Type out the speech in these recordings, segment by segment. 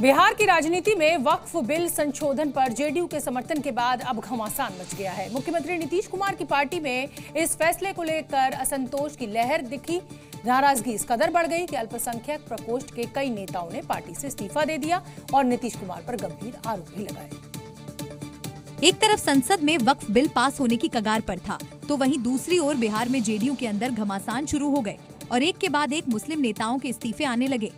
बिहार की राजनीति में वक्फ बिल संशोधन पर जेडीयू के समर्थन के बाद अब घमासान मच गया है। मुख्यमंत्री नीतीश कुमार की पार्टी में इस फैसले को लेकर असंतोष की लहर दिखी। नाराजगी इस कदर बढ़ गई कि अल्पसंख्यक प्रकोष्ठ के कई नेताओं ने पार्टी से इस्तीफा दे दिया और नीतीश कुमार पर गंभीर आरोप भी लगाए। एक तरफ संसद में वक्फ बिल पास होने की कगार पर था, तो वहीं दूसरी ओर बिहार में जेडीयू के अंदर घमासान शुरू हो गए और एक के बाद एक मुस्लिम नेताओं के इस्तीफे आने लगे।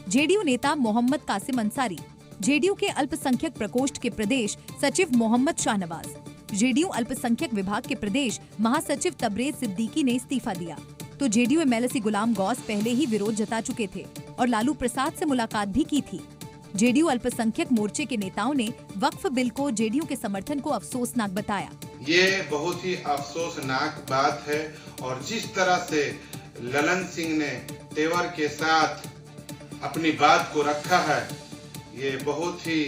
जेडीयू नेता मोहम्मद कासिम अंसारी, जेडीयू के अल्पसंख्यक प्रकोष्ठ के प्रदेश सचिव मोहम्मद शाहनवाज, जेडीयू अल्पसंख्यक विभाग के प्रदेश महासचिव तबरेज सिद्दीकी ने इस्तीफा दिया। तो जेडीयू एमएलसी गुलाम गौस पहले ही विरोध जता चुके थे और लालू प्रसाद से मुलाकात भी की थी। जेडीयू अल्पसंख्यक मोर्चे के नेताओं ने वक्फ बिल को जेडीयू के समर्थन को अफसोसनाक बताया। ये बहुत ही अफसोसनाक बात है और जिस तरह से ललन सिंह ने तेवर के साथ अपनी बात को रखा है, ये बहुत ही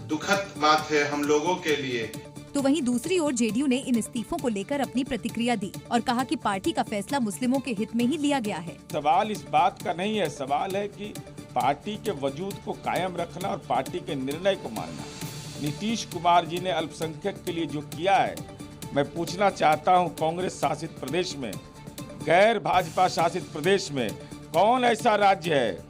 दुखद बात है हम लोगों के लिए। तो वहीं दूसरी ओर जेडीयू ने इन इस्तीफों को लेकर अपनी प्रतिक्रिया दी और कहा कि पार्टी का फैसला मुस्लिमों के हित में ही लिया गया है। सवाल इस बात का नहीं है, सवाल है कि पार्टी के वजूद को कायम रखना और पार्टी के निर्णय को मानना। नीतीश कुमार जी ने अल्पसंख्यक के लिए जो किया है, मैं पूछना चाहता हूं, कांग्रेस शासित प्रदेश में, गैर भाजपा शासित प्रदेश में कौन ऐसा राज्य है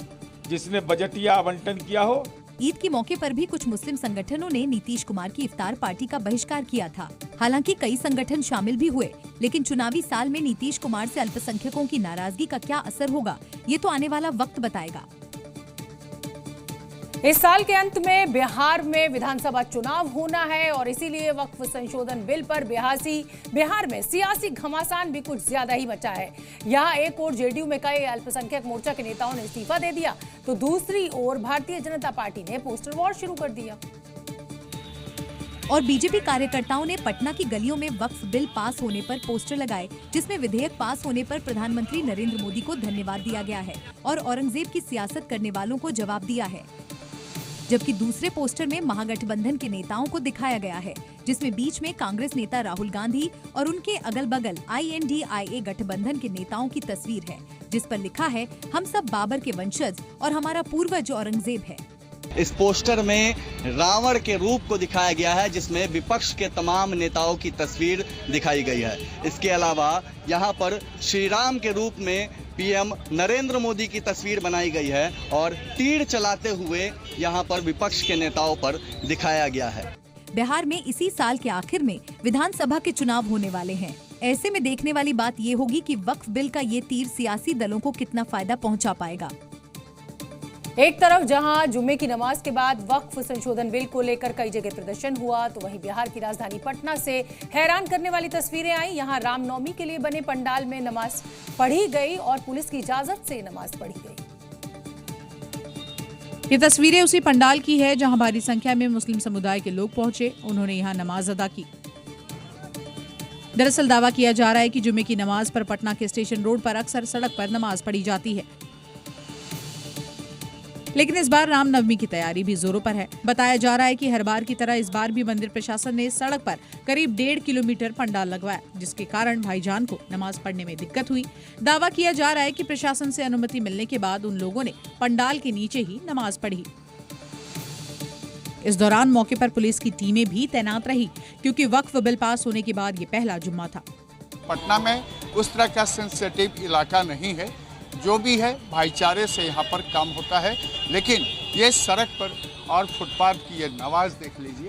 जिसने बजटीय आवंटन किया हो? ईद के मौके पर भी कुछ मुस्लिम संगठनों ने नीतीश कुमार की इफ्तार पार्टी का बहिष्कार किया था। हालांकि कई संगठन शामिल भी हुए, लेकिन चुनावी साल में नीतीश कुमार से अल्पसंख्यकों की नाराजगी का क्या असर होगा, ये तो आने वाला वक्त बताएगा। इस साल के अंत में बिहार में विधानसभा चुनाव होना है और इसीलिए वक्फ संशोधन बिल पर बिहार में सियासी घमासान भी कुछ ज्यादा ही मचा है। यहाँ एक ओर जेडीयू में कई अल्पसंख्यक मोर्चा के नेताओं ने इस्तीफा दे दिया, तो दूसरी ओर भारतीय जनता पार्टी ने पोस्टर वॉर शुरू कर दिया और बीजेपी कार्यकर्ताओं ने पटना की गलियों में वक्फ बिल पास होने पर पोस्टर लगाए, जिसमें विधेयक पास होने पर प्रधानमंत्री नरेंद्र मोदी को धन्यवाद दिया गया है और औरंगजेब की सियासत करने वालों को जवाब दिया है। जबकि दूसरे पोस्टर में महागठबंधन के नेताओं को दिखाया गया है, जिसमें बीच में कांग्रेस नेता राहुल गांधी और उनके अगल बगल INDIA गठबंधन के नेताओं की तस्वीर है, जिस पर लिखा है, हम सब बाबर के वंशज और हमारा पूर्वज औरंगजेब है। इस पोस्टर में रावण के रूप को दिखाया गया है, जिसमें विपक्ष के तमाम नेताओं की तस्वीर दिखाई गई है। इसके अलावा यहाँ पर श्री राम के रूप में PM नरेंद्र मोदी की तस्वीर बनाई गई है और तीर चलाते हुए यहाँ पर विपक्ष के नेताओं पर दिखाया गया है। बिहार में इसी साल के आखिर में विधानसभा के चुनाव होने वाले हैं। ऐसे में देखने वाली बात ये होगी कि वक्फ बिल का ये तीर सियासी दलों को कितना फायदा पहुंचा पाएगा। एक तरफ जहां जुम्मे की नमाज के बाद वक्फ संशोधन बिल को लेकर कई जगह प्रदर्शन हुआ, तो वहीं बिहार की राजधानी पटना से हैरान करने वाली तस्वीरें आई। यहां रामनवमी के लिए बने पंडाल में नमाज पढ़ी गई और पुलिस की इजाजत से नमाज पढ़ी गई। ये तस्वीरें उसी पंडाल की है जहां भारी संख्या में मुस्लिम समुदाय के लोग पहुंचे, उन्होंने यहां नमाज अदा की। दरअसल दावा किया जा रहा है कि जुम्मे की नमाज पर पटना के स्टेशन रोड पर अक्सर सड़क पर नमाज पढ़ी जाती है, लेकिन इस बार रामनवमी की तैयारी भी जोरों पर है। बताया जा रहा है कि हर बार की तरह इस बार भी मंदिर प्रशासन ने सड़क पर करीब 1.5 किलोमीटर पंडाल लगवाया, जिसके कारण भाईजान को नमाज पढ़ने में दिक्कत हुई। दावा किया जा रहा है कि प्रशासन से अनुमति मिलने के बाद उन लोगों ने पंडाल के नीचे ही नमाज पढ़ी। इस दौरान मौके पर पुलिस की टीमें भी तैनात रही, क्योंकि वक्फ बिल पास होने के बाद ये पहला जुम्मा था। पटना में उस तरह का सेंसिटिव इलाका नहीं है, जो भी है भाईचारे से यहाँ पर काम होता है। लेकिन ये सड़क पर और फुटपाथ की ये नमाज देख लीजिए।